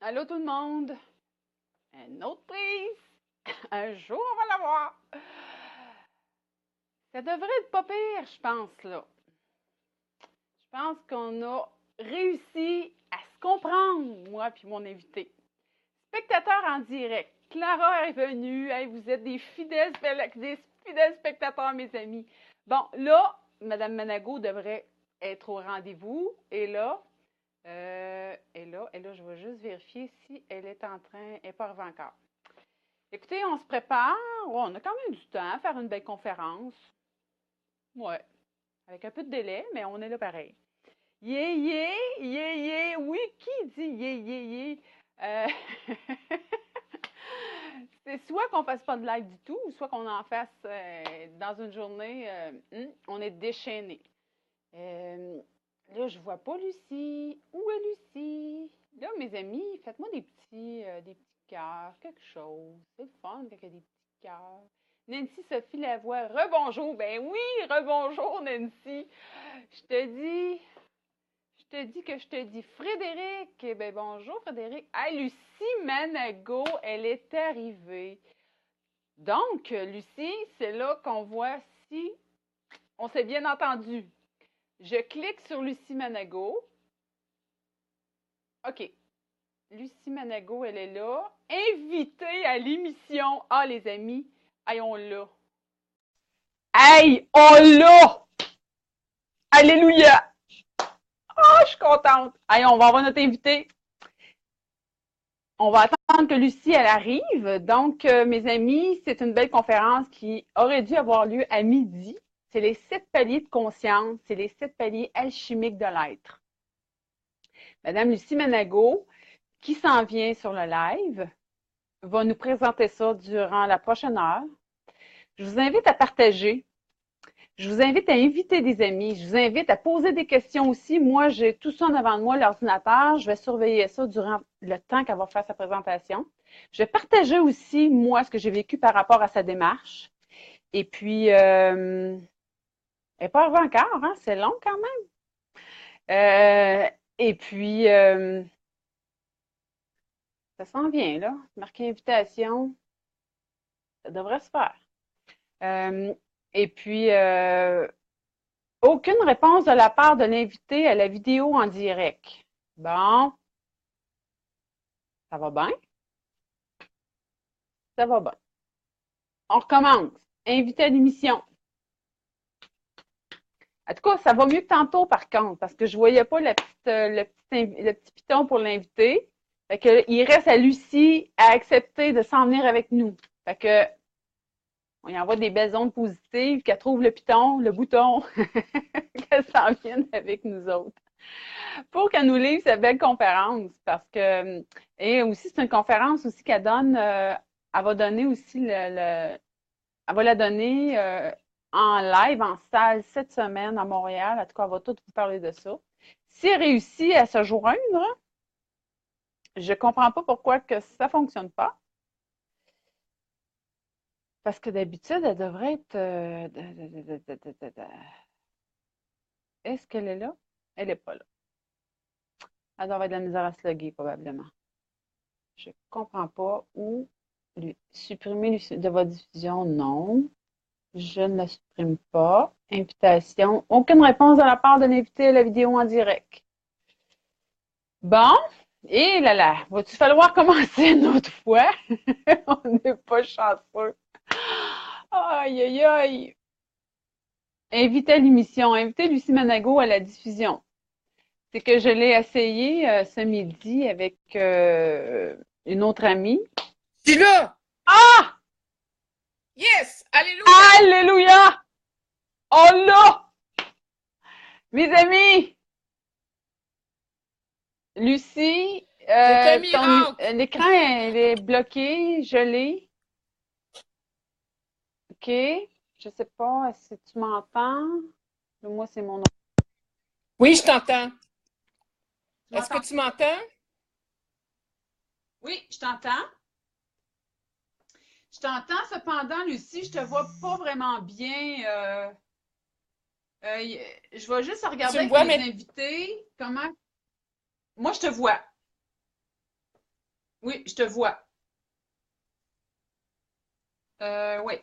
Allô tout le monde! Une autre prise! Un jour on va l'avoir! Ça devrait être pas pire, je pense, là. Je pense qu'on a réussi à se comprendre, moi puis mon invité. Spectateur en direct. Clara est venue. Hey, vous êtes des fidèles spectateurs, mes amis. Bon, là, Madame Manago devrait être au rendez-vous. Et là, je vais juste vérifier si elle est en train, elle n'est pas arrivée encore. Écoutez, on se prépare. Ouais, on a quand même du temps à faire une belle conférence. Ouais, avec un peu de délai, mais on est là pareil. Yeah, yeah, yeah, yeah. Oui, qui dit yeah, yeah, yeah? Euh, C'est soit qu'on fasse pas de live du tout, ou soit qu'on en fasse dans une journée. On est déchaîné. Euh, Là, je vois pas Lucie. Où est Lucie? Là, mes amis, faites-moi des petits cœurs, quelque chose. C'est le fun quand il y a des petits cœurs. Nancy Sophie Lavoie, rebonjour. Ben oui, rebonjour Nancy. Je te dis, que je te dis Frédéric. Ben bonjour Frédéric. Ah, Lucie Manago, elle est arrivée. Donc, Lucie, c'est là qu'on voit si on s'est bien entendu. Je clique sur Lucie Manago. OK. Lucie Manago, elle est là. Invitée à l'émission. Ah, les amis. Hey, on l'a. Hey, on l'a! Alléluia! Ah, je suis contente. Hey, on va avoir notre invité. On va attendre que Lucie, elle arrive. Donc, mes amis, c'est une belle conférence qui aurait dû avoir lieu à midi. C'est les 7 paliers de conscience. C'est les 7 paliers alchimiques de l'être. Madame Lucie Manago, qui s'en vient sur le live, va nous présenter ça durant la prochaine heure. Je vous invite à partager. Je vous invite à inviter des amis. Je vous invite à poser des questions aussi. Moi, j'ai tout ça en avant de moi, l'ordinateur. Je vais surveiller ça durant le temps qu'elle va faire sa présentation. Je vais partager aussi, moi, ce que j'ai vécu par rapport à sa démarche. Et puis, elle n'est pas arrivée encore, hein? C'est long quand même. Et puis, ça s'en vient, là. Marquer invitation, ça devrait se faire. Euh, et puis, aucune réponse de la part de l'invité à la vidéo en direct. Bon, ça va bien? Ça va bien. On recommence. Invité à l'émission. En tout cas, ça va mieux que tantôt, par contre, parce que je ne voyais pas le petit piton pour l'inviter. Fait que, il reste à Lucie à accepter de s'en venir avec nous. Fait que, on y envoie des belles ondes positives, qu'elle trouve le piton, le bouton, qu'elle s'en vienne avec nous autres. Pour qu'elle nous livre sa belle conférence, parce que, et aussi, c'est une conférence aussi qu'elle donne, elle va donner aussi elle va la donner en live, en salle, cette semaine à Montréal. En tout cas, elle va tout vous parler de ça. Si elle réussit à se joindre, je ne comprends pas pourquoi que ça ne fonctionne pas. Parce que d'habitude, elle devrait être. Est-ce qu'elle est là? Elle n'est pas là. Elle doit avoir de la misère à se loguer, probablement. Je ne comprends pas où supprimer de votre diffusion, non. Je ne la supprime pas. Invitation. Aucune réponse de la part de l'invité à la vidéo en direct. Bon. Et là là. Va-tu falloir commencer une autre fois? On n'est pas chanceux. Aïe, aïe, aïe. Invité à l'émission. Invité Lucie Manago à la diffusion. C'est que je l'ai essayé ce midi avec une autre amie. Je suis là! Ah! Yes! Alléluia! Alléluia! Oh là! Mes amis! Lucie, C'est un miracle! l'écran est bloqué, gelé. OK. Je sais pas si tu m'entends. Moi, c'est mon nom. Oui, je t'entends. Tu Est-ce que m'entends? tu m'entends? Oui, je t'entends. Je t'entends. Cependant, Lucie, je te vois pas vraiment bien. Je vais juste regarder Tu me avec vois, mes mais invités comment. Moi, je te vois. Oui, je te vois. Oui,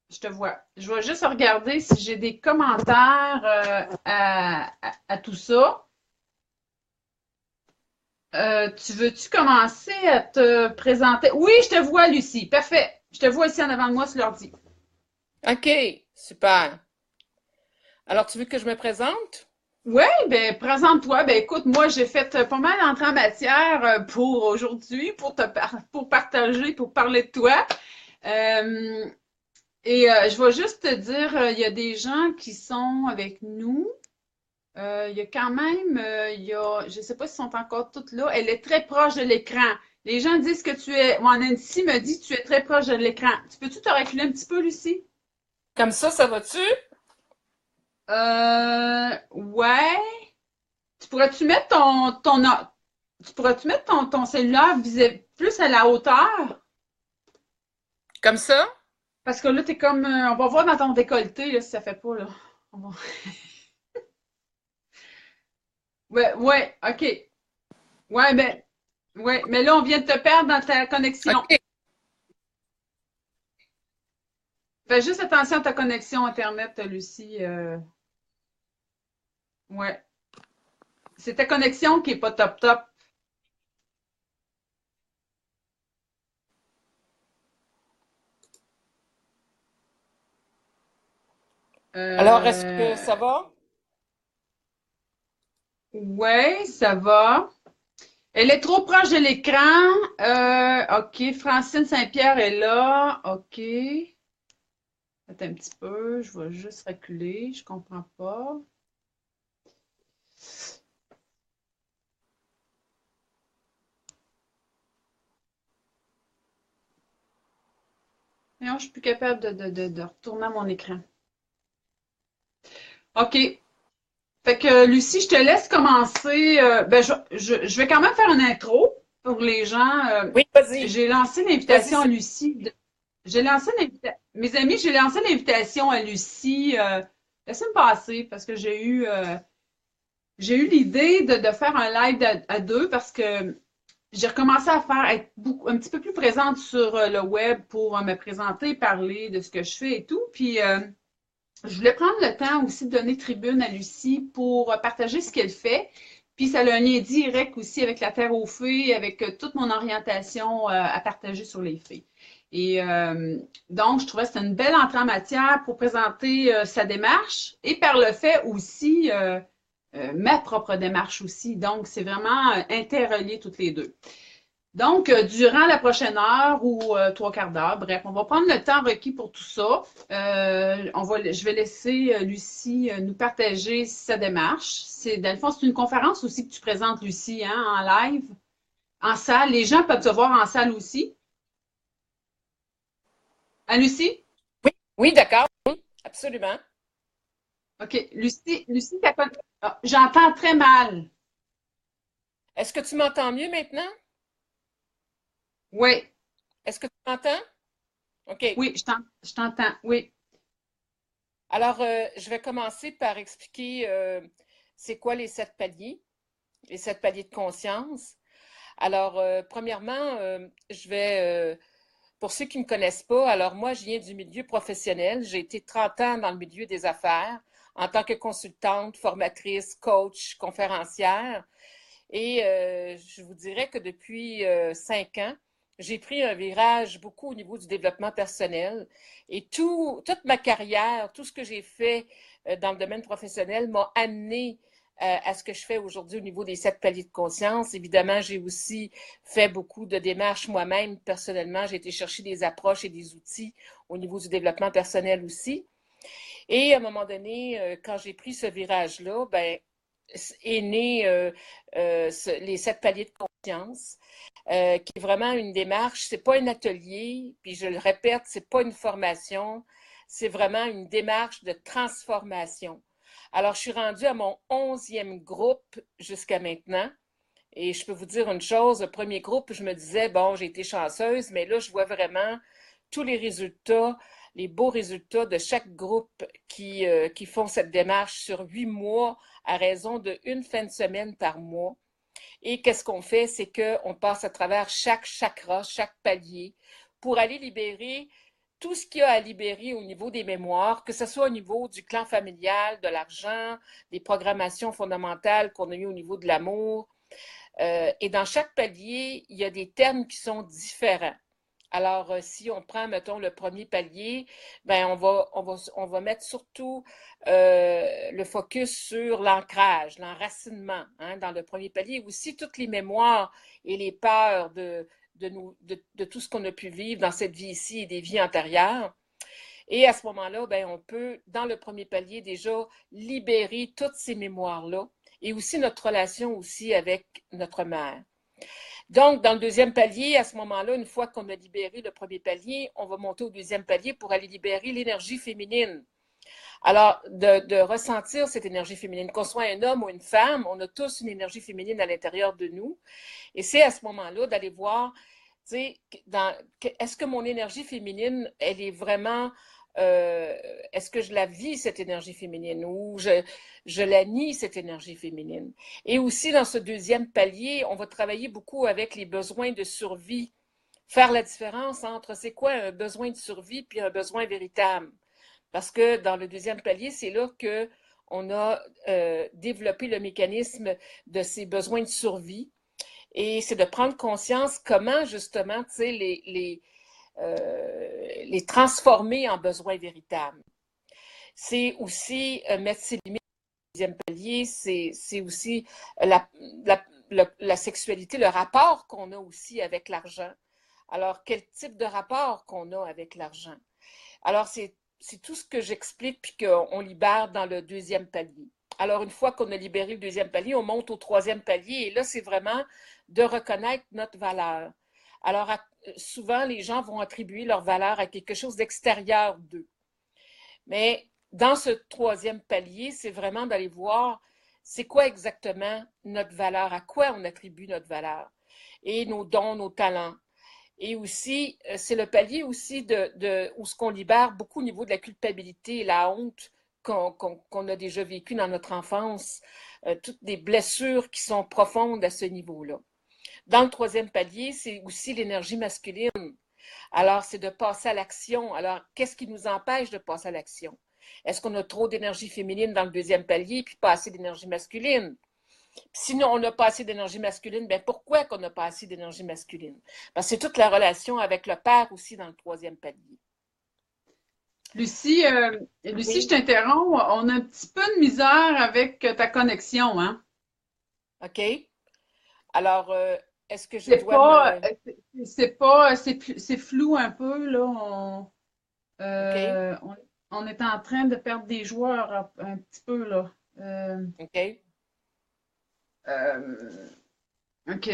je te vois. Je vais juste regarder si j'ai des commentaires à tout ça. Tu veux-tu commencer à te présenter? Oui, je te vois, Lucie. Parfait. Je te vois ici en avant de moi sur l'ordi. OK, super. Alors, tu veux que je me présente? Oui, ben présente-toi. Ben écoute, moi j'ai fait pas mal d'entrées en matière pour aujourd'hui, pour partager, pour parler de toi. Euh, je vais juste te dire, il y a des gens qui sont avec nous. Il y a quand même, je sais pas s'ils sont encore toutes là. Elle est très proche de l'écran. Les gens disent que tu es. Mon Nancy me dit que tu es très proche de l'écran. Tu peux-tu te reculer un petit peu, Lucie? Comme ça va-tu? Ouais. Tu pourrais-tu mettre tu pourrais-tu mettre ton cellulaire plus à la hauteur? Comme ça? Parce que là, t'es comme, on va voir dans ton décolleté, là, si ça fait pas, là. On va- Ouais, ouais, ok. Ouais, mais là, on vient de te perdre dans ta connexion. OK. Fais juste attention à ta connexion Internet, Lucie. Ouais. C'est ta connexion qui est pas top top. Alors, est-ce que Euh, ça va? ouais, ça va. Elle est trop proche de l'écran. OK. Francine Saint-Pierre est là. OK. Attends un petit peu. Je vais juste reculer. Je comprends pas. Non, je suis plus capable de retourner à mon écran. OK. Fait que Lucie, je te laisse commencer. Ben, je vais quand même faire une intro pour les gens. Oui, vas-y. J'ai lancé Vas-y, l'invitation à c'est Lucie. J'ai lancé l'invitation. Mes amis, j'ai lancé l'invitation à Lucie la semaine passée parce que j'ai eu l'idée de faire un live à deux parce que j'ai recommencé à être un petit peu plus présente sur le web pour me présenter, parler de ce que je fais et tout. Puis je voulais prendre le temps aussi de donner tribune à Lucie pour partager ce qu'elle fait. Puis ça a un lien direct aussi avec la Terre aux fées, avec toute mon orientation à partager sur les fées. Et donc, je trouvais que c'était une belle entrée en matière pour présenter sa démarche et par le fait aussi ma propre démarche aussi. Donc, c'est vraiment interrelié toutes les deux. Donc, durant la prochaine heure ou trois quarts d'heure, bref, on va prendre le temps requis pour tout ça. Je vais laisser Lucie nous partager sa démarche. Dans le fond, c'est une conférence aussi que tu présentes, Lucie, hein, en live, en salle. Les gens peuvent te voir en salle aussi. Hein, Lucie? Oui, oui, d'accord. Absolument. OK. Lucie, j'entends très mal. Est-ce que tu m'entends mieux maintenant? Oui, Est-ce que tu m'entends? OK. oui, je t'entends. Oui. Alors, je vais commencer par expliquer c'est quoi les 7 paliers de conscience. Alors, premièrement, pour ceux qui ne me connaissent pas, alors moi, je viens du milieu professionnel. J'ai été 30 ans dans le milieu des affaires en tant que consultante, formatrice, coach, conférencière. Et je vous dirais que depuis 5 ans, j'ai pris un virage beaucoup au niveau du développement personnel. Et toute ma carrière, tout ce que j'ai fait dans le domaine professionnel m'a amené à ce que je fais aujourd'hui au niveau des 7 paliers de conscience. Évidemment, j'ai aussi fait beaucoup de démarches moi-même. Personnellement, j'ai été chercher des approches et des outils au niveau du développement personnel aussi. Et à un moment donné, quand j'ai pris ce virage-là, ben, est né les 7 paliers de conscience, qui est vraiment une démarche. C'est pas un atelier, puis je le répète, c'est pas une formation, c'est vraiment une démarche de transformation. Alors, je suis rendue à mon 11e groupe jusqu'à maintenant. Et je peux vous dire une chose, le premier groupe, je me disais, bon, j'ai été chanceuse, mais là, je vois vraiment tous les résultats, les beaux résultats de chaque groupe qui font cette démarche sur 8 mois à raison de une fin de semaine par mois. Et qu'est-ce qu'on fait? C'est qu'on passe à travers chaque chakra, chaque palier, pour aller libérer tout ce qu'il y a à libérer au niveau des mémoires, que ce soit au niveau du clan familial, de l'argent, des programmations fondamentales qu'on a eues au niveau de l'amour. Et dans chaque palier, il y a des termes qui sont différents. Alors, si on prend, mettons, le premier palier, ben on va mettre surtout le focus sur l'ancrage, l'enracinement, hein, dans le premier palier. Aussi, toutes les mémoires et les peurs de tout ce qu'on a pu vivre dans cette vie ici et des vies antérieures. Et à ce moment-là, ben, on peut, dans le premier palier, déjà libérer toutes ces mémoires-là et aussi notre relation aussi avec notre mère. Donc, dans le deuxième palier, à ce moment-là, une fois qu'on a libéré le premier palier, on va monter au deuxième palier pour aller libérer l'énergie féminine. Alors, de ressentir cette énergie féminine, qu'on soit un homme ou une femme, on a tous une énergie féminine à l'intérieur de nous. Et c'est à ce moment-là d'aller voir, tu sais, est-ce que mon énergie féminine, elle est vraiment, est-ce que je la vis, cette énergie féminine, ou je la nie, cette énergie féminine. Et aussi, dans ce deuxième palier, on va travailler beaucoup avec les besoins de survie, faire la différence entre c'est quoi un besoin de survie puis un besoin véritable. Parce que dans le deuxième palier, c'est là que on a développé le mécanisme de ces besoins de survie. Et c'est de prendre conscience comment, justement, tu sais, les transformer en besoins véritables. C'est aussi mettre ses limites au deuxième palier, c'est aussi la, la sexualité, le rapport qu'on a aussi avec l'argent. Alors, quel type de rapport qu'on a avec l'argent? Alors, c'est tout ce que j'explique puis qu'on libère dans le deuxième palier. Alors, une fois qu'on a libéré le deuxième palier, on monte au troisième palier et là, c'est vraiment de reconnaître notre valeur. Alors, souvent, les gens vont attribuer leur valeur à quelque chose d'extérieur d'eux. Mais dans ce troisième palier, c'est vraiment d'aller voir c'est quoi exactement notre valeur, à quoi on attribue notre valeur et nos dons, nos talents. Et aussi, c'est le palier aussi où ce qu'on libère beaucoup au niveau de la culpabilité et la honte qu'on a déjà vécu dans notre enfance, toutes des blessures qui sont profondes à ce niveau-là. Dans le troisième palier, c'est aussi l'énergie masculine. Alors, c'est de passer à l'action. Alors, qu'est-ce qui nous empêche de passer à l'action? Est-ce qu'on a trop d'énergie féminine dans le deuxième palier puis pas assez d'énergie masculine? Sinon, on n'a pas assez d'énergie masculine, bien pourquoi qu'on n'a pas assez d'énergie masculine? Parce que c'est toute la relation avec le père aussi dans le troisième palier. Lucie, Lucie, je Oui, t'interromps. On a un petit peu de misère avec ta connexion, hein? OK. Alors, est-ce que je C'est dois pas, me... c'est pas, c'est flou un peu, là. OK, On est en train de perdre des joueurs un petit peu, là. Euh, OK. euh, OK.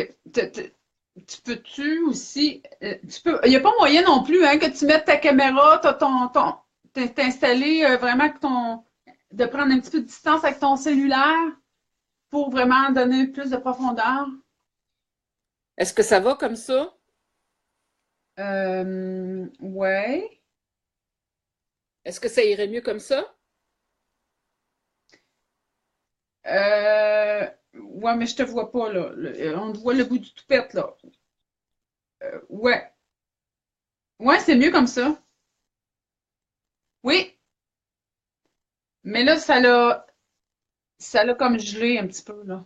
Tu peux-tu aussi, il n'y a pas moyen non plus, hein, que tu mettes ta caméra, t'es installé vraiment de prendre un petit peu de distance avec ton cellulaire pour vraiment donner plus de profondeur. Est-ce que ça va comme ça? Ouais. Est-ce que ça irait mieux comme ça? Ouais, mais je te vois pas, là. On te voit le bout du toupette, là. Ouais. Ouais, c'est mieux comme ça. Oui. Mais là, ça l'a comme gelé un petit peu, là.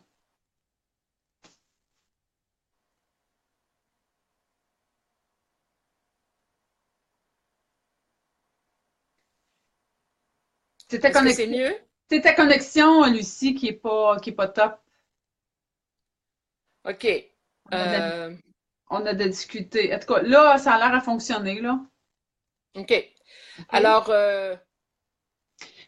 C'est ta Est-ce que c'est connexion, mieux? c'est ta connexion, Lucie, qui est pas top. OK. On a de la, Euh, on a de la difficulté. En tout cas, là, ça a l'air à fonctionner, là. OK. OK? Alors,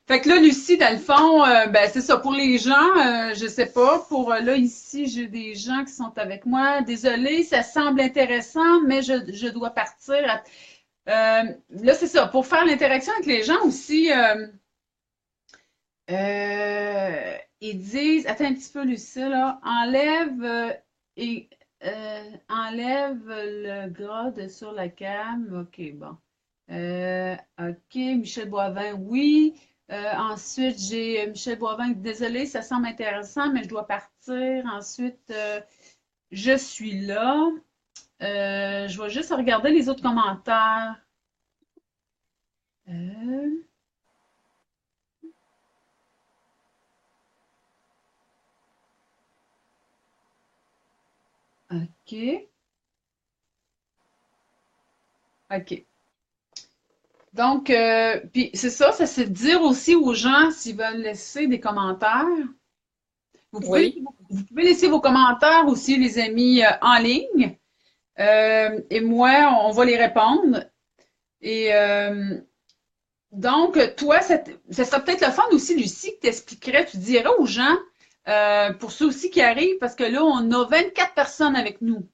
Fait que là, Lucie, dans le fond, ben, c'est ça. Pour les gens, je sais pas. Là, ici, j'ai des gens qui sont avec moi. Désolée, ça semble intéressant, mais je dois partir. Là, c'est ça. Pour faire l'interaction avec les gens aussi, ils disent, attends un petit peu, Lucie, là, et enlève le gras de sur la cam. OK, bon. OK, Michel Boivin, oui. Ensuite, j'ai Michel Boivin. Désolée, ça semble intéressant, mais je dois partir. Ensuite, je suis là. Je vais juste regarder les autres commentaires. Euh, OK. OK. Donc, puis c'est ça, ça c'est de dire aussi aux gens s'ils veulent laisser des commentaires. Oui. Vous pouvez laisser vos commentaires aussi, les amis, en ligne. Et moi, on va les répondre. Et donc, toi, ça serait peut-être le fun aussi, Lucie, que tu expliquerais, tu dirais aux gens, pour ceux aussi qui arrivent, parce que là, on a 24 personnes avec nous.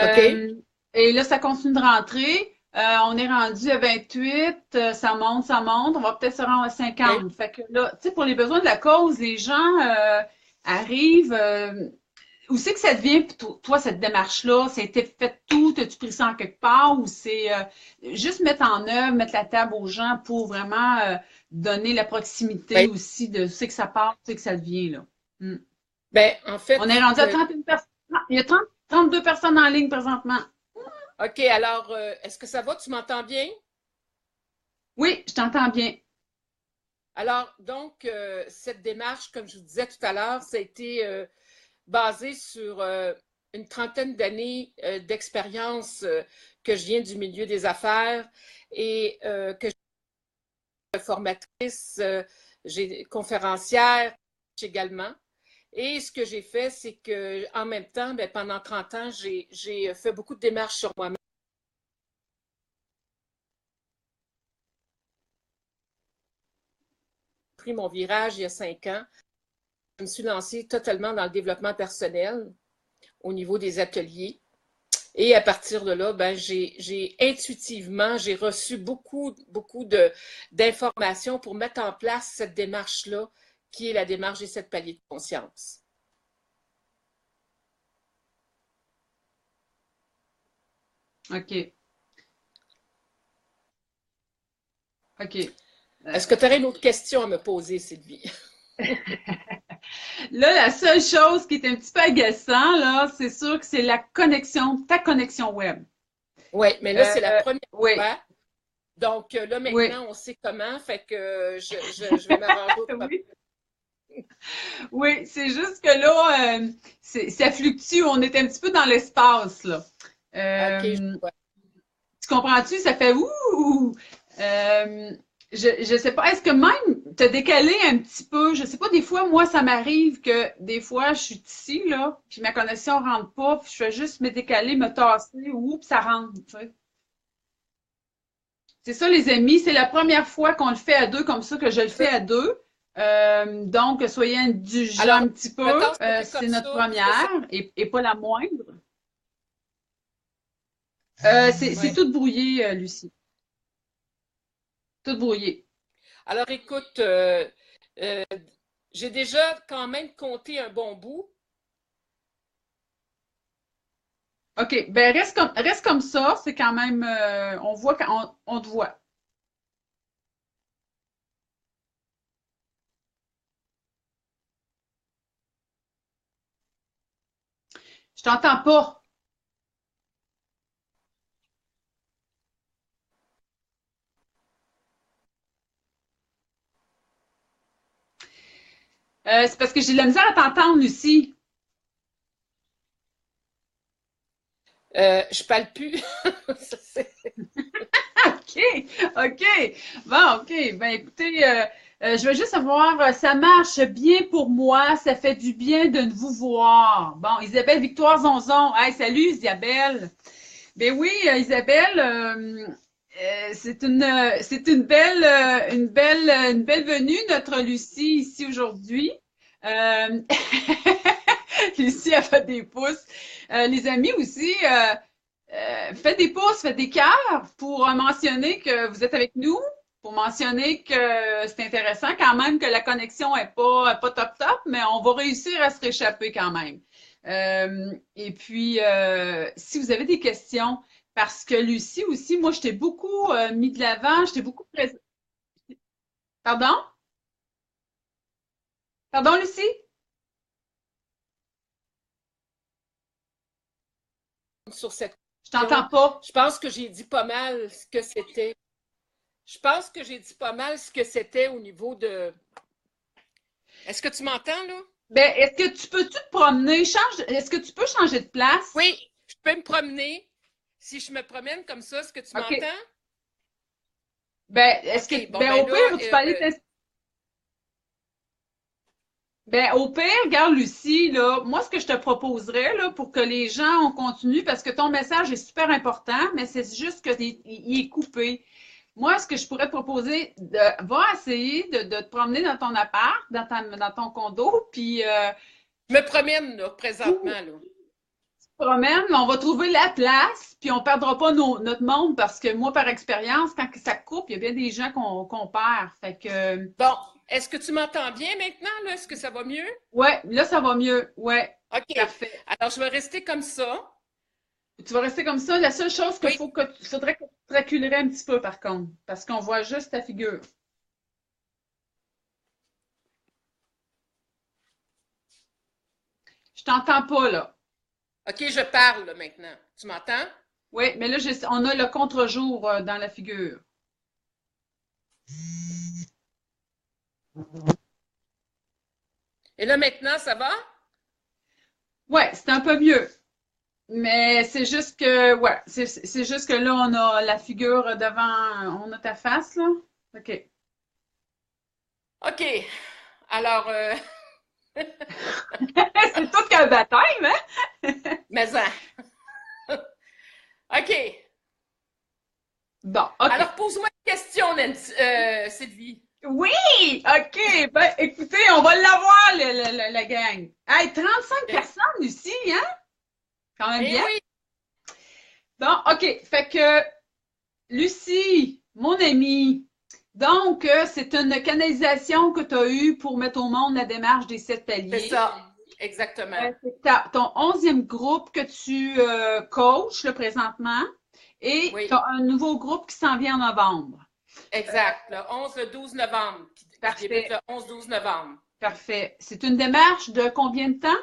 OK. Euh, et là, ça continue de rentrer. On est rendu à 28, ça monte, ça monte. On va peut-être se rendre à OK. 50. Fait que là, tu sais, pour les besoins de la cause, les gens arrivent. Où c'est que ça devient, toi, cette démarche-là? Ça a été fait tout? As-tu pris ça en quelque part? Ou c'est juste mettre en œuvre, mettre la table aux gens pour vraiment donner la proximité Ben, aussi de ce que ça part, ce que ça devient, là? Hmm. ben, en On fait, est rendu à 31 personnes. Il y a 32 personnes en ligne présentement. OK, alors, est-ce que ça va? Tu m'entends bien? Oui, je t'entends bien. Alors, donc, cette démarche, comme je vous disais tout à l'heure, ça a été basé sur une trentaine d'années d'expérience que je viens du milieu des affaires et que je suis formatrice, j'ai conférencière également. Et ce que j'ai fait, c'est que en même temps, ben, pendant 30 ans, j'ai fait beaucoup de démarches sur moi-même. J'ai pris mon virage il y a 5 ans. Je me suis lancée totalement dans le développement personnel au niveau des ateliers. Et à partir de là, ben, j'ai intuitivement, j'ai reçu beaucoup d'informations pour mettre en place cette démarche-là, qui est la démarche des 7 paliers de conscience. OK. OK. Est-ce que tu aurais une autre question à me poser, Sylvie? Là, la seule chose qui est un petit peu agaçant, là, c'est sûr que c'est la connexion, ta connexion web. Oui, mais là, c'est la Euh, première oui, fois. Donc là, oui, maintenant, on sait comment. Fait que je vais m'arranger autrement. oui. Oui, c'est juste que là, ça fluctue. On est un petit peu dans l'espace, là. OK, je Euh, vois. Tu comprends-tu? Ça fait ouh! Euh, je sais pas. Est-ce que même te décaler un petit peu? Je sais pas, des fois, moi, ça m'arrive que des fois, je suis ici, là, puis ma connexion rentre pas, puis je fais juste me décaler, me tasser, oups, ça rentre, tu sais. C'est ça, les amis. C'est la première fois qu'on le fait à deux comme ça, que je le fais à deux. Donc, soyez indulgents Alors, un petit peu. mettons, ça fait C'est comme notre ça, puis là, première et pas la moindre. C'est ouais. tout brouillé, Lucie. Tout brouillé. Alors, écoute, euh, j'ai déjà quand même compté un bon bout. OK. Ben, reste comme ça. C'est quand même, on voit quand on te voit. Je t'entends pas. C'est parce que j'ai de la misère à t'entendre, Lucie. Je parle plus. OK, OK. Bon, OK. Ben, écoutez, je vais juste savoir, ça marche bien pour moi, ça fait du bien de vous voir. Bon, Isabelle Victoire Zonzon. Hey, salut Isabelle. Ben oui, Isabelle, c'est une belle venue, notre Lucie, ici aujourd'hui. Euh, Lucie a fait des pouces. Les amis aussi, faites des pouces, faites des cœurs pour mentionner que vous êtes avec nous, pour mentionner que c'est intéressant quand même, que la connexion est pas top top, mais on va réussir à se réchapper quand même. Et puis, si vous avez des questions, parce que Lucie aussi, moi, je t'ai beaucoup mis de l'avant, je t'ai beaucoup présent. Pardon? Pardon, Lucie? Sur cette Je question. t'entends pas. Je pense que j'ai dit pas mal ce que c'était. Je pense que j'ai dit pas mal ce que c'était au niveau de. Est-ce que tu m'entends, là? Ben, est-ce que tu peux-tu te promener? Est-ce que tu peux changer de place? Oui, je peux me promener. Si je me promène comme ça, est-ce que tu OK. m'entends? Ben, OK, bon, ben, ben au là, pire, tu peux aller ben, au pire, regarde, Lucie, là, moi, ce que je te proposerais, là, pour que les gens on continue, parce que ton message est super important, mais c'est juste il est coupé. Moi, ce que je pourrais te proposer, va essayer de te promener dans ton appart, dans ton condo, puis je me promène, là, présentement, où là. tu te promènes, on va trouver la place, puis on perdra pas notre monde, parce que moi, par expérience, quand ça coupe, il y a bien des gens qu'on perd. Fait que, Bon, est-ce que tu m'entends bien maintenant, là? Est-ce que ça va mieux? ouais, là, ça va mieux. Ouais, OK. parfait. Alors, je vais rester comme ça. Tu vas rester comme ça. La seule chose Oui. faudrait que tu te reculerais un petit peu, par contre, parce qu'on voit juste ta figure. Je t'entends pas, là. OK, je parle, là, maintenant. Tu m'entends? Oui, mais là, on a le contre-jour dans la figure. Et là, maintenant, ça va? Ouais, c'est un peu mieux. Mais c'est juste que, ouais, c'est juste que là, on a la figure devant, on a ta face, là. OK. OK. Alors, C'est tout qu'un baptême, hein? mais OK. Bon, OK. Alors, pose-moi une question, Sylvie. Oui! OK! Ben, écoutez, on va l'avoir, la gang. Hey, 35 OK. personnes ici, hein? Quand même Eh bien. oui, Bon, OK. Fait que, Lucie, mon amie, donc, c'est une canalisation que tu as eue pour mettre au monde la démarche des 7 c'est paliers. ça. Exactement. C'est ton 11e groupe que tu coaches là, présentement et tu Oui, as un nouveau groupe qui s'en vient en novembre. exact. Le 11, le 12 novembre, qui débute Parfait, le 11-12 novembre. parfait. C'est une démarche de combien de temps?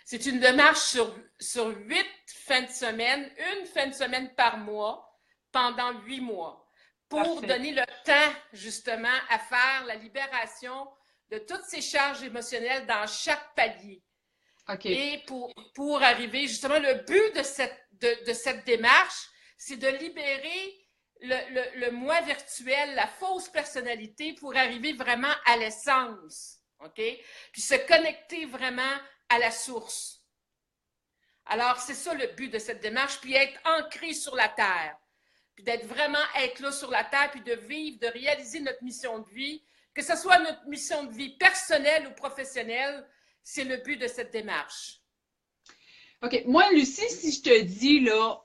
C'est une démarche sur 8 fins de semaine, une fin de semaine par mois, pendant 8 mois, pour Parfait. donner le temps, justement, à faire la libération de toutes ces charges émotionnelles dans chaque palier. OK. Et pour arriver, justement, le but de cette démarche, c'est de libérer le moi virtuel, la fausse personnalité, pour arriver vraiment à l'essence. OK? Puis se connecter vraiment à la source. Alors, c'est ça le but de cette démarche, puis être ancré sur la Terre, puis d'être vraiment être là sur la Terre, puis de vivre, de réaliser notre mission de vie, que ce soit notre mission de vie personnelle ou professionnelle, c'est le but de cette démarche. OK. Moi, Lucie, si je te dis, là,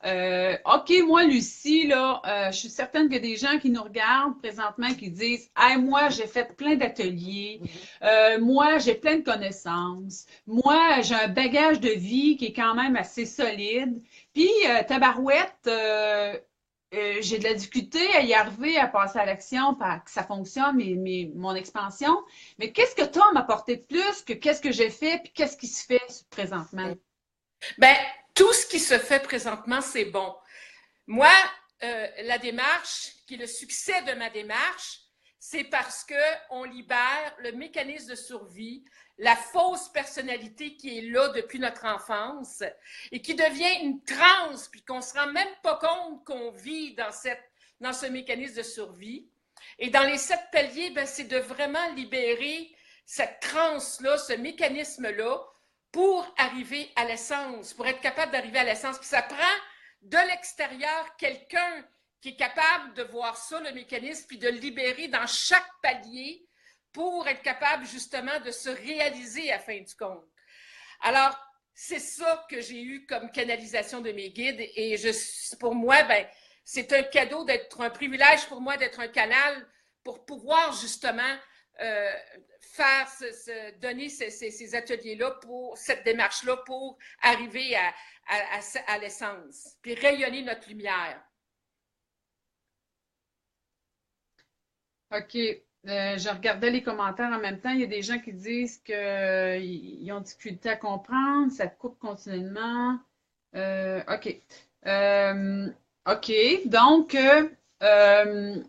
OK, moi, Lucie, là, je suis certaine qu'il y a des gens qui nous regardent présentement qui disent, hey, moi, j'ai fait plein d'ateliers. Moi, j'ai plein de connaissances. Moi, j'ai un bagage de vie qui est quand même assez solide. Puis, tabarouette, j'ai de la difficulté à y arriver, à passer à l'action, que ça fonctionne, mon expansion. Mais qu'est-ce que tu as à m'apporter de plus que qu'est-ce que j'ai fait, puis qu'est-ce qui se fait présentement? Ben, tout ce qui se fait présentement, c'est bon. Moi, la démarche, qui est le succès de ma démarche, c'est parce qu'on libère le mécanisme de survie, la fausse personnalité qui est là depuis notre enfance et qui devient une transe, puis qu'on ne se rend même pas compte qu'on vit dans ce mécanisme de survie. Et dans les 7 paliers, ben, c'est de vraiment libérer cette transe-là, ce mécanisme-là, pour arriver à l'essence, pour être capable d'arriver à l'essence. Puis ça prend de l'extérieur quelqu'un qui est capable de voir ça, le mécanisme, puis de le libérer dans chaque palier pour être capable justement de se réaliser à fin du compte. Alors, c'est ça que j'ai eu comme canalisation de mes guides et pour moi, ben, c'est un cadeau d'être un privilège pour moi d'être un canal pour pouvoir justement euh, donner ces ateliers-là pour cette démarche-là pour arriver à l'essence, puis rayonner notre lumière. OK. Je regardais les commentaires en même temps. Il y a des gens qui disent qu'ils ont difficulté à comprendre, ça coupe continuellement. OK. Euh, OK. Donc, euh,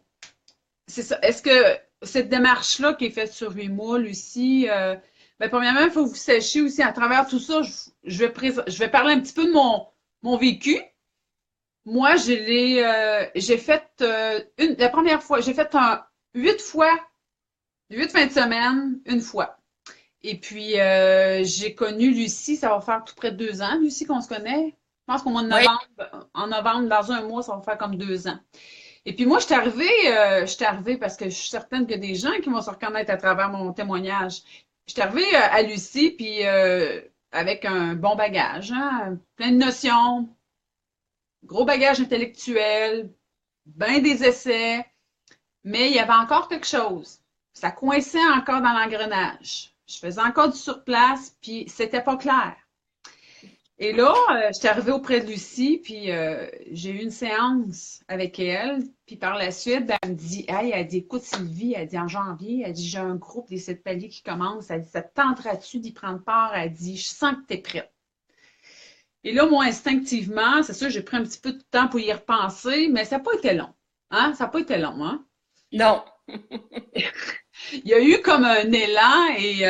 c'est ça. Est-ce que cette démarche-là qui est faite sur 8 mois, Lucie, ben, premièrement, il faut que vous sachiez aussi à travers tout ça, je vais parler un petit peu de mon vécu. Moi, j'ai fait la première fois, j'ai fait 8 fois, 8 fins de semaine, une fois. Et puis, j'ai connu Lucie, ça va faire tout près de 2 ans, Lucie, qu'on se connaît. Je pense qu'au mois de Oui. novembre, en novembre, dans un mois, ça va faire comme 2 ans. Et puis moi, je suis arrivée parce que je suis certaine qu'il y a des gens qui vont se reconnaître à travers mon témoignage. Je suis arrivée à Lucie, puis avec un bon bagage, hein, plein de notions, gros bagage intellectuel, ben des essais, mais il y avait encore quelque chose. Ça coinçait encore dans l'engrenage. Je faisais encore du surplace, puis c'était pas clair. Et là, j'étais arrivée auprès de Lucie, puis j'ai eu une séance avec elle. Puis par la suite, ben, elle me dit, hey, elle dit, écoute Sylvie, elle dit en janvier, elle dit, j'ai un groupe des 7 paliers qui commence. Elle dit, ça te tenterait-tu d'y prendre part? Elle dit, je sens que tu es prête. Et là, moi, instinctivement, c'est sûr, j'ai pris un petit peu de temps pour y repenser, mais ça n'a pas été long. Hein? Ça n'a pas été long, hein? Non. Il y a eu comme un élan et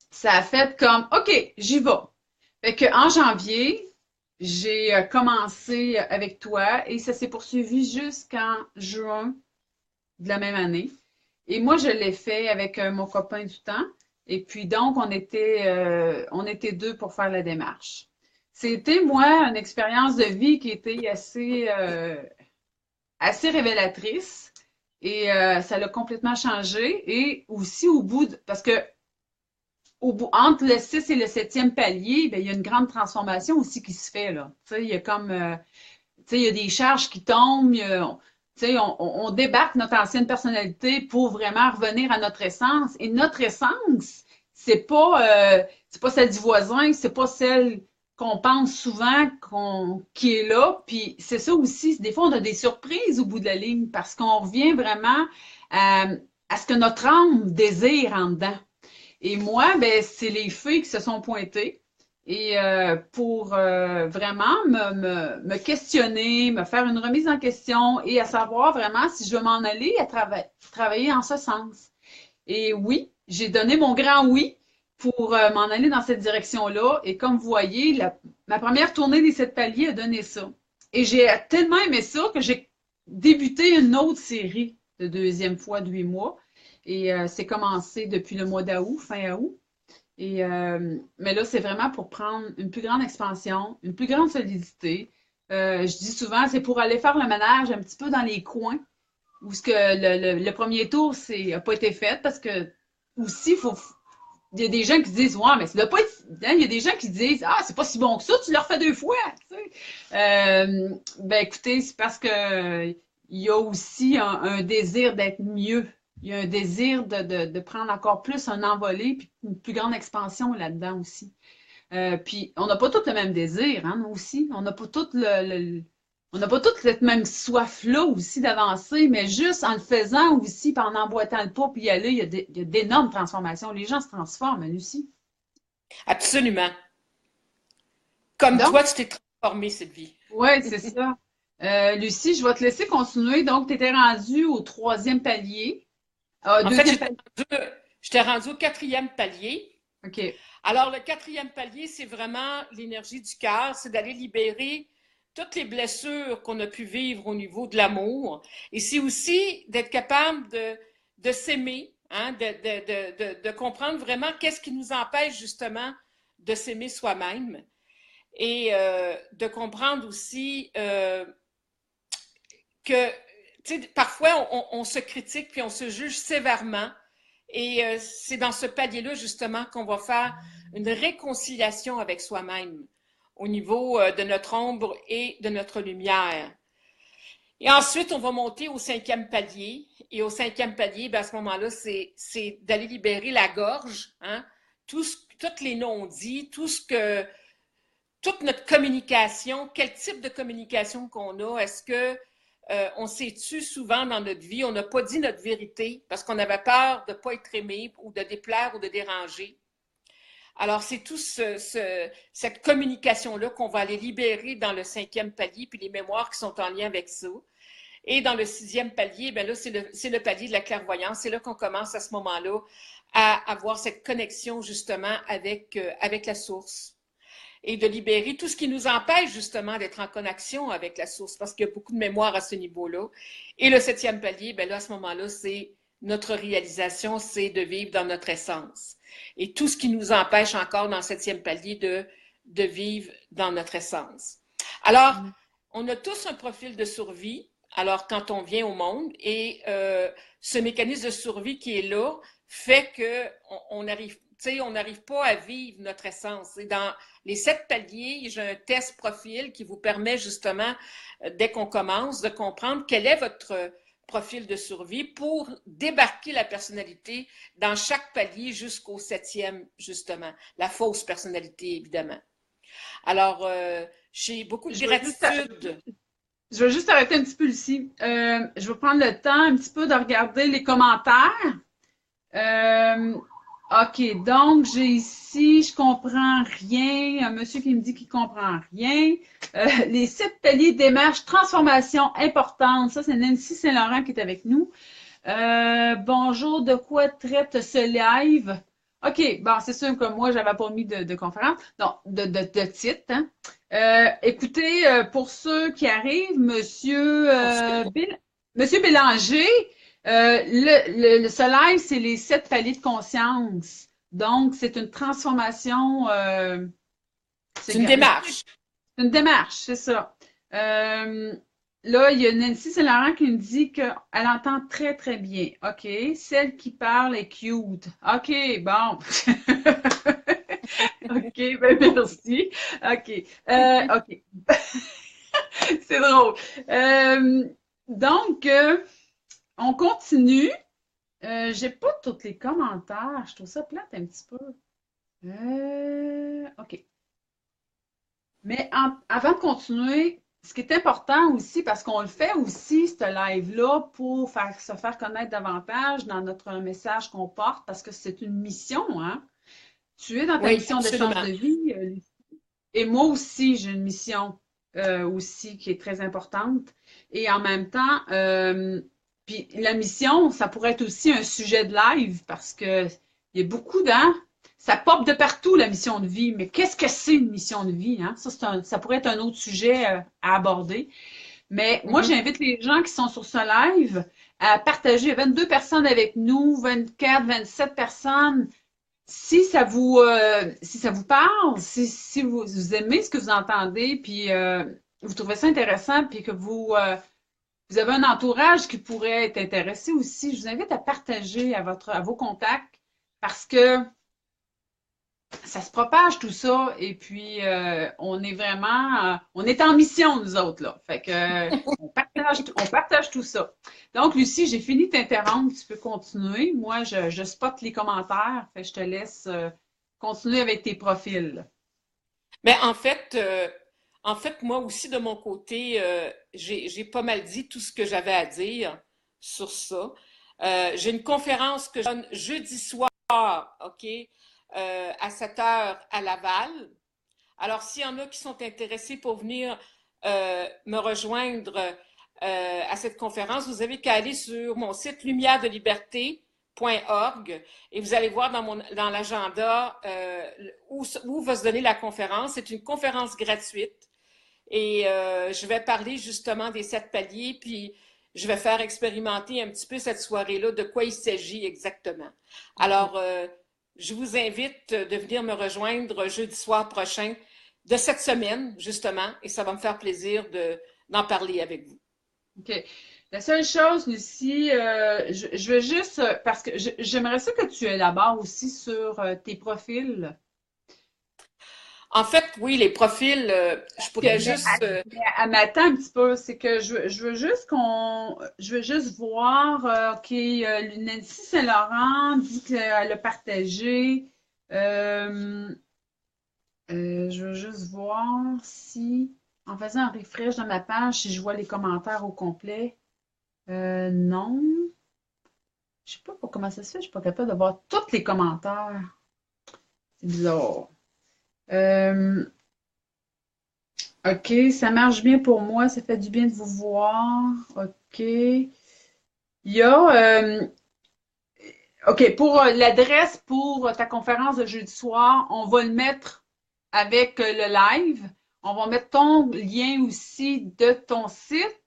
ça a fait comme, OK, j'y vais. Fait que en janvier, j'ai commencé avec toi et ça s'est poursuivi jusqu'en juin de la même année. Et moi, je l'ai fait avec mon copain du temps. Et puis donc, on était deux pour faire la démarche. C'était, moi, une expérience de vie qui était assez révélatrice et ça l'a complètement changé. Et aussi au bout de, parce que entre le 6 et le septième palier, ben, il y a une grande transformation aussi qui se fait, là. Tu sais, il y a comme, tu sais, il y a des charges qui tombent, tu sais, on débarque notre ancienne personnalité pour vraiment revenir à notre essence. Et notre essence, c'est pas celle du voisin, c'est pas celle qu'on pense souvent qui est là. Puis c'est ça aussi, des fois, on a des surprises au bout de la ligne parce qu'on revient vraiment à, à ce que notre âme désire en dedans. Et moi, ben, c'est les fées qui se sont pointées. Et pour vraiment me questionner, me faire une remise en question et à savoir vraiment si je veux m'en aller à travailler en ce sens. Et oui, j'ai donné mon grand oui pour m'en aller dans cette direction-là. Et comme vous voyez, ma première tournée des 7 paliers a donné ça. Et j'ai tellement aimé ça que j'ai débuté une autre série de deuxième fois de 8 mois. Et c'est commencé depuis le mois d'août, fin août. Et, mais là, c'est vraiment pour prendre une plus grande expansion, une plus grande solidité. Je dis souvent, c'est pour aller faire le ménage un petit peu dans les coins où ce que le premier tour n'a pas été fait parce que aussi, il y a des gens qui disent, ouais, mais ça doit pas être. Hein, il y a des gens qui disent, ah, c'est pas si bon que ça, tu le refais 2 fois. Tu sais. Ben écoutez, c'est parce que il y a aussi un désir d'être mieux. Il y a un désir de prendre encore plus un envolé, puis une plus grande expansion là-dedans aussi. Puis on n'a pas tous le même désir, hein, nous aussi. On n'a pas tout on n'a pas toute cette même soif-là aussi d'avancer, mais juste en le faisant aussi, puis en emboîtant le pas, puis y aller, il y a d'énormes transformations. Les gens se transforment, Lucie. Absolument. Comme Donc, toi, tu t'es transformée, Sylvie. ouais, c'est ça. Lucie, je vais te laisser continuer. Donc, tu étais rendue au troisième palier. En fait, Deuxième palier. j'étais rendue au quatrième palier. OK. Alors, le quatrième palier, c'est vraiment l'énergie du cœur, c'est d'aller libérer toutes les blessures qu'on a pu vivre au niveau de l'amour. Et c'est aussi d'être capable de s'aimer, hein, de comprendre vraiment qu'est-ce qui nous empêche justement de s'aimer soi-même. Et de comprendre aussi que parfois on se critique puis on se juge sévèrement. Et c'est dans ce palier-là, justement, qu'on va faire une réconciliation avec soi-même au niveau de notre ombre et de notre lumière. Et ensuite, on va monter au cinquième palier. Et au cinquième palier, ben, à ce moment-là, c'est d'aller libérer la gorge, hein? Tous les non-dits, toute notre communication, quel type de communication qu'on a. Est-ce que on s'est tué souvent dans notre vie, on n'a pas dit notre vérité parce qu'on avait peur de ne pas être aimé ou de déplaire ou de déranger. Alors, c'est tout cette communication-là qu'on va aller libérer dans le 5e palier, puis les mémoires qui sont en lien avec ça. Et dans le 6e palier, ben là, c'est le palier de la clairvoyance. C'est là qu'on commence à ce moment-là à avoir cette connexion justement avec la source et de libérer tout ce qui nous empêche justement d'être en connexion avec la source parce qu'il y a beaucoup de mémoire à ce niveau-là. Et le 7e palier, ben là, à ce moment-là, c'est notre réalisation, c'est de vivre dans notre essence. Et tout ce qui nous empêche encore dans le 7e palier de vivre dans notre essence. Alors, on a tous un profil de survie, alors quand on vient au monde, et ce mécanisme de survie qui est là fait qu'on n'arrive pas à vivre notre essence. Et dans les 7 paliers, j'ai un test profil qui vous permet justement, dès qu'on commence, de comprendre quel est votre profil de survie pour débarquer la personnalité dans chaque palier jusqu'au 7e, justement. La fausse personnalité, évidemment. Alors, j'ai beaucoup de gratitude. Je vais juste arrêter un petit peu ici. Je vais prendre le temps un petit peu de regarder les commentaires. OK, donc j'ai ici, je comprends rien. Un monsieur qui me dit qu'il comprend rien. Les 7 paliers de démarche, transformation importante. Ça, c'est Nancy Saint-Laurent qui est avec nous. Bonjour, de quoi traite ce live? OK, bon, c'est sûr que moi, j'avais pas mis de conférence. Non, de titre, hein. Écoutez, pour ceux qui arrivent, Monsieur Bélanger, ce live, c'est les 7 paliers de conscience. Donc, c'est une transformation. C'est une démarche. C'est une démarche, c'est ça. Là, il y a Nancy Saint-Laurent qui me dit qu'elle entend très, très bien. OK. Celle qui parle est cute. OK, bon. OK, ben merci. OK. OK. C'est drôle. Donc, on continue. J'ai pas tous les commentaires. Je trouve ça plate un petit peu. OK. Mais avant de continuer, ce qui est important aussi, parce qu'on le fait aussi, ce live-là, pour se faire connaître davantage dans notre message qu'on porte, parce que c'est une mission, hein? Tu es dans ta mission d'échange de vie, Lucie. Et moi aussi, j'ai une mission aussi qui est très importante. Et en même temps, puis la mission, ça pourrait être aussi un sujet de live, parce que il y a beaucoup ça pop de partout, la mission de vie. Mais qu'est-ce que c'est une mission de vie? Hein? Ça pourrait être un autre sujet à aborder. Mais moi, j'invite les gens qui sont sur ce live à partager. Il y a 22 personnes avec nous, 24, 27 personnes. Si ça vous parle, si vous aimez ce que vous entendez, puis vous trouvez ça intéressant, puis que vous avez un entourage qui pourrait être intéressé aussi, je vous invite à partager à vos contacts parce que ça se propage tout ça et puis on est vraiment on est en mission nous autres là. Fait que on partage tout ça. Donc Lucie, j'ai fini de t'interrompre, tu peux continuer. Moi je spotte les commentaires, fait que je te laisse continuer avec tes profils. Mais en fait moi aussi de mon côté, j'ai pas mal dit tout ce que j'avais à dire sur ça. J'ai une conférence que je donne jeudi soir, OK? À 7 heures à Laval. Alors, s'il y en a qui sont intéressés pour venir me rejoindre à cette conférence, vous avez qu'à aller sur mon site lumièredeliberté.org et vous allez voir dans l'agenda où va se donner la conférence. C'est une conférence gratuite et je vais parler justement des 7 paliers, puis je vais faire expérimenter un petit peu cette soirée-là de quoi il s'agit exactement. Alors, je vous invite de venir me rejoindre jeudi soir prochain de cette semaine, justement, et ça va me faire plaisir d'en parler avec vous. OK. La seule chose, Lucie, je veux juste, parce que j'aimerais ça que tu élabores aussi sur tes profils. En fait, oui, les profils, je pourrais juste. Attends un petit peu, c'est que je veux juste je veux juste voir, OK, Nancy Saint-Laurent dit qu'elle a partagé. Je veux juste voir si, en faisant un refresh dans ma page, si je vois les commentaires au complet, non. Je sais pas comment ça se fait, je suis pas capable de voir tous les commentaires. C'est bizarre. Euh, OK, ça marche bien pour moi, ça fait du bien de vous voir. OK. Il y a, OK, pour l'adresse pour ta conférence de jeudi soir, on va le mettre avec le live. On va mettre ton lien aussi de ton site.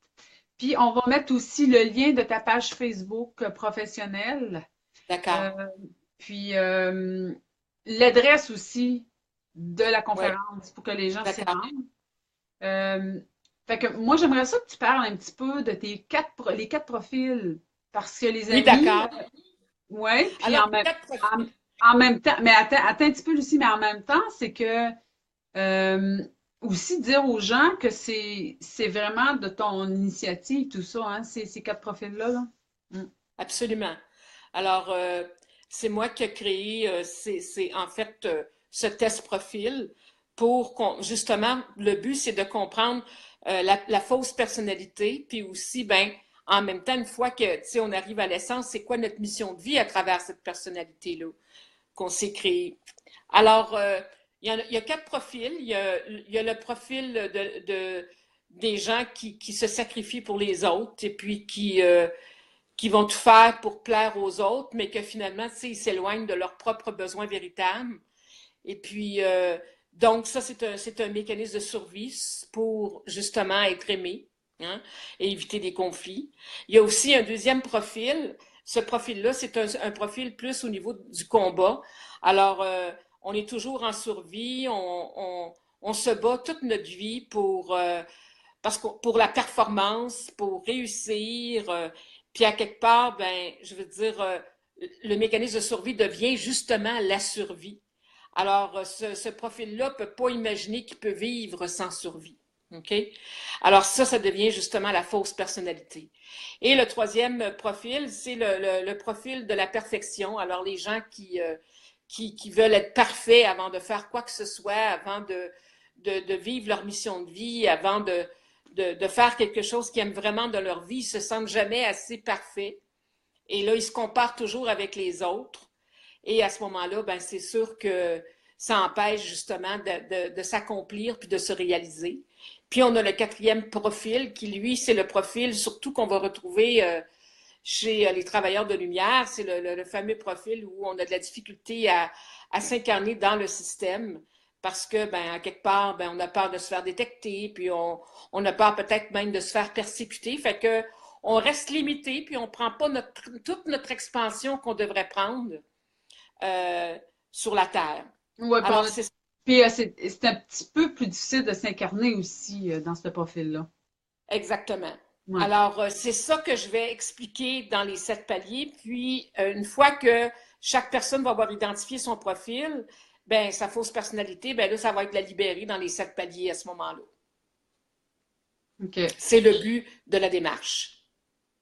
Puis on va mettre aussi le lien de ta page Facebook professionnelle. D'accord. Euh, puis l'adresse aussi de la Oui, conférence pour que les gens s'y d'accord. rendent. Euh, fait que moi, j'aimerais ça que tu parles un petit peu de tes les quatre profils. Parce que les Oui, amis, d'accord. ouais, puis Alors, quatre en, profils. en même temps, mais attends un petit peu, Lucie, mais en même temps, c'est que euh, aussi dire aux gens que c'est vraiment de ton initiative, tout ça, hein, ces quatre profils-là, là. Mm. Absolument. Alors, c'est moi qui ai créé, c'est en fait ce test profil pour justement, le but, c'est de comprendre la fausse personnalité, puis aussi, ben, en même temps, une fois que, tu sais, on arrive à l'essence, c'est quoi notre mission de vie à travers cette personnalité-là qu'on s'est créée. Alors, il y a quatre profils. Il y a le profil des gens qui se sacrifient pour les autres et puis qui vont tout faire pour plaire aux autres, mais que finalement, tu sais, ils s'éloignent de leurs propres besoins véritables. Et puis, donc, ça, c'est un mécanisme de survie pour justement être aimé, hein, et éviter des conflits. Il y a aussi un deuxième profil. Ce profil-là, c'est un profil plus au niveau du combat. Alors, on est toujours en survie, on se bat toute notre vie parce que pour la performance, pour réussir, puis à quelque part, ben, je veux dire, le mécanisme de survie devient justement la survie. Alors, ce profil-là ne peut pas imaginer qu'il peut vivre sans survie. OK? Alors, ça devient justement la fausse personnalité. Et le troisième profil, c'est le profil de la perfection. Alors, les gens qui veulent être parfaits avant de faire quoi que ce soit, avant de vivre leur mission de vie, avant de faire quelque chose qu'ils aiment vraiment de leur vie, ils se sentent jamais assez parfaits. Et là, ils se comparent toujours avec les autres. Et à ce moment-là, ben, c'est sûr que ça empêche justement de s'accomplir puis de se réaliser. Puis on a le quatrième profil qui, lui, c'est le profil surtout qu'on va retrouver chez les travailleurs de lumière. C'est le fameux profil où on a de la difficulté à s'incarner dans le système parce que, ben, à quelque part, ben, on a peur de se faire détecter, puis on a peur peut-être même de se faire persécuter. Fait que on reste limité, puis on ne prend pas toute notre expansion qu'on devrait prendre euh, sur la Terre. Ouais, Alors, c'est puis c'est un petit peu plus difficile de s'incarner aussi dans ce profil-là. exactement. Ouais. Alors, c'est ça que je vais expliquer dans les 7 paliers. Puis, une fois que chaque personne va avoir identifié son profil, ben, sa fausse personnalité, ben là, ça va être la libérer dans les 7 paliers à ce moment-là. OK. C'est le but de la démarche.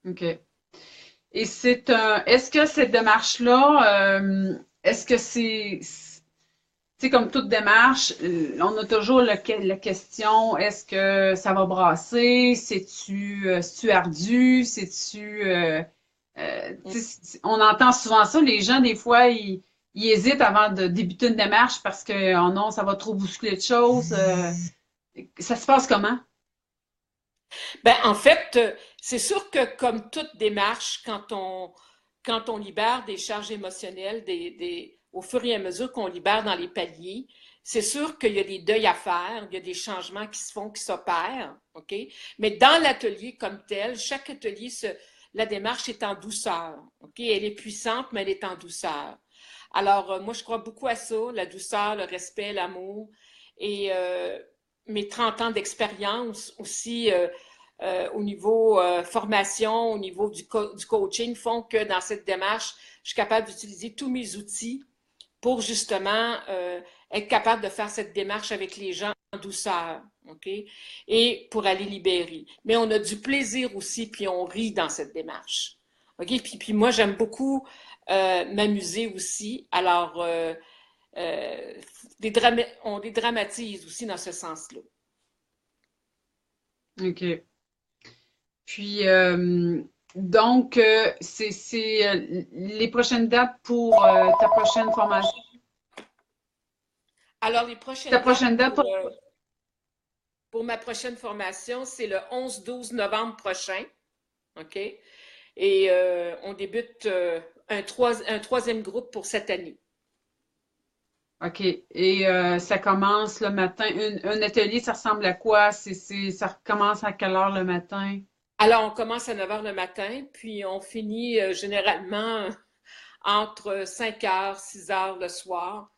OK. Et est-ce que cette démarche-là, est-ce que tu sais, comme toute démarche, on a toujours la question, est-ce que ça va brasser? C'est-tu ardu? On entend souvent ça. Les gens, des fois, ils hésitent avant de débuter une démarche parce que, oh non, ça va trop bousculer de choses. Ça se passe comment? Ben, en fait, c'est sûr que comme toute démarche, quand on libère des charges émotionnelles, au fur et à mesure qu'on libère dans les paliers, c'est sûr qu'il y a des deuils à faire, il y a des changements qui se font, qui s'opèrent, OK? Mais dans l'atelier comme tel, chaque atelier, la démarche est en douceur, OK? Elle est puissante, mais elle est en douceur. Alors, moi, je crois beaucoup à ça, la douceur, le respect, l'amour. Et mes 30 ans d'expérience aussi au niveau formation, au niveau du coaching, font que dans cette démarche, je suis capable d'utiliser tous mes outils pour justement être capable de faire cette démarche avec les gens en douceur, OK? Et pour aller libérer. Mais on a du plaisir aussi, puis on rit dans cette démarche. OK? Puis moi, j'aime beaucoup m'amuser aussi. Alors, on dédramatise aussi dans ce sens-là. OK. Puis, donc, c'est les prochaines dates pour ta prochaine formation. Alors, les Ta prochaines dates prochaine date pour ma prochaine formation, c'est le 11-12 novembre prochain. OK? Et on débute un troisième groupe pour cette année. OK. Et ça commence le matin. Un atelier, ça ressemble à quoi? Ça recommence à quelle heure le matin? Alors, on commence à 9 heures le matin, puis on finit généralement entre 5 heures, 6 heures le soir,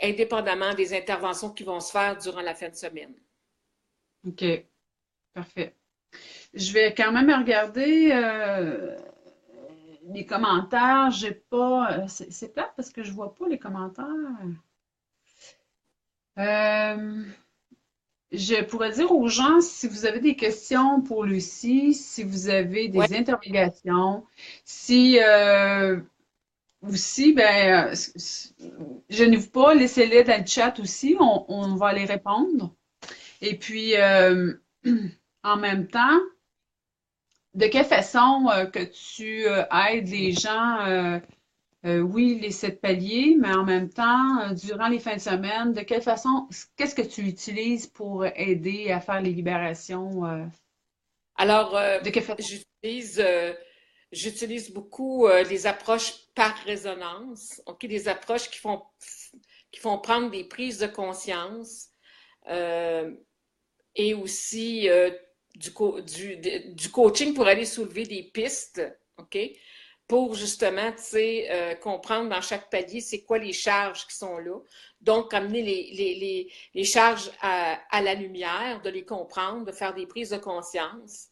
indépendamment des interventions qui vont se faire durant la fin de semaine. OK. Parfait. Je vais quand même regarder les commentaires. J'ai pas. C'est plate parce que je vois pas les commentaires. Euh, je pourrais dire aux gens si vous avez des questions pour Lucie, si vous avez Ouais. des interrogations, si aussi, ben, gênez-vous pas, laissez-les dans le chat aussi, on va les répondre. Et puis, en même temps, de quelle façon que tu aides les gens, oui, les 7 paliers, mais en même temps, durant les fins de semaine, de quelle façon, qu'est-ce que tu utilises pour aider à faire les libérations? Alors, De quelle façon? j'utilise j'utilise beaucoup les approches par résonance, ok, des approches qui font prendre des prises de conscience euh, et aussi du coaching pour aller soulever des pistes, ok, pour justement, tu sais, comprendre dans chaque palier c'est quoi les charges qui sont là. Donc, amener les charges à la lumière, de les comprendre, de faire des prises de conscience.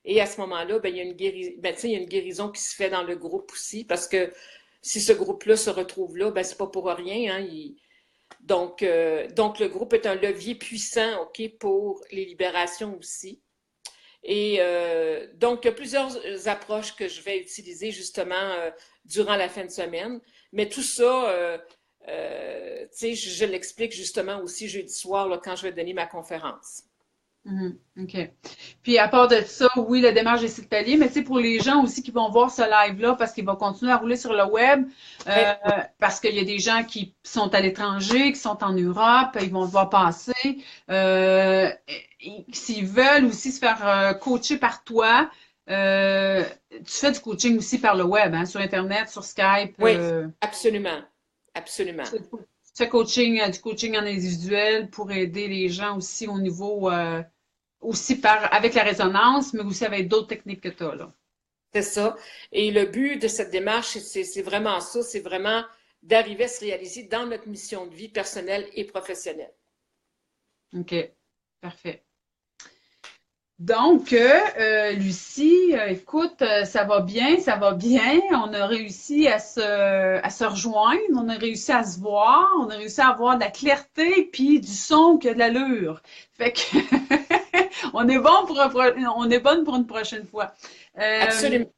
Et à ce moment-là, ben, il y a une guérison qui se fait dans le groupe aussi, parce que si ce groupe-là se retrouve là, ben, c'est pas pour rien. Hein, donc, le groupe est un levier puissant, OK, pour les libérations aussi. Et donc, il y a plusieurs approches que je vais utiliser justement durant la fin de semaine. Mais tout ça, tu sais, je l'explique justement aussi jeudi soir là, quand je vais donner ma conférence. Mhm, OK. Puis à part de ça, oui, la démarche des sites paliers, mais tu sais, pour les gens aussi qui vont voir ce live-là, parce qu'il va continuer à rouler sur le web, Oui, euh, parce qu'il y a des gens qui sont à l'étranger, qui sont en Europe, ils vont le voir passer. S'ils veulent aussi se faire coacher par toi, tu fais du coaching aussi par le web, hein, sur Internet, sur Skype. oui, absolument. Absolument. Tu fais coaching, du coaching en individuel pour aider les gens aussi au niveau aussi avec la résonance, mais aussi avec d'autres techniques que tu as, là. C'est ça. Et le but de cette démarche, c'est vraiment ça, c'est vraiment d'arriver à se réaliser dans notre mission de vie personnelle et professionnelle. OK. Parfait. Donc, Lucie, écoute, ça va bien, ça va bien. On a réussi à se rejoindre, on a réussi à se voir, on a réussi à avoir de la clarté puis du son qui a de l'allure. Fait que on est bon on est bonne pour une prochaine fois. Euh, Absolument.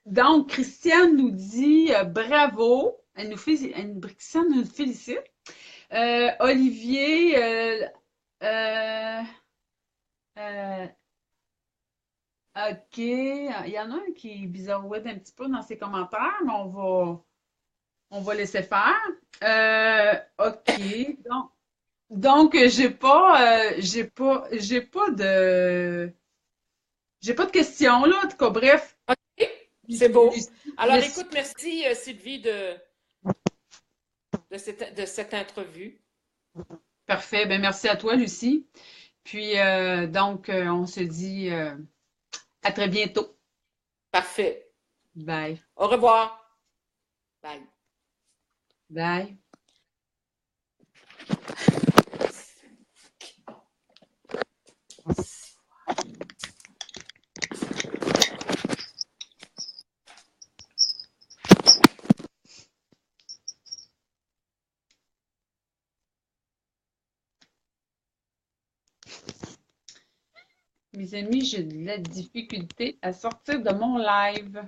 donc, Christiane nous dit bravo. Christiane nous félicite. Olivier, euh, euh, OK. Il y en a un qui bizarroïde un petit peu dans ses commentaires, mais on va laisser faire. OK. Donc, j'ai pas de questions, là. En tout cas, bref. OK, c'est beau. Lucie, Alors, Lucie, écoute, merci Sylvie de cette entrevue. parfait. Ben, merci à toi, Lucie. Puis, donc, on se dit à très bientôt. Parfait. Bye. Au revoir. Bye. Bye. Mes amis, j'ai de la difficulté à sortir de mon live.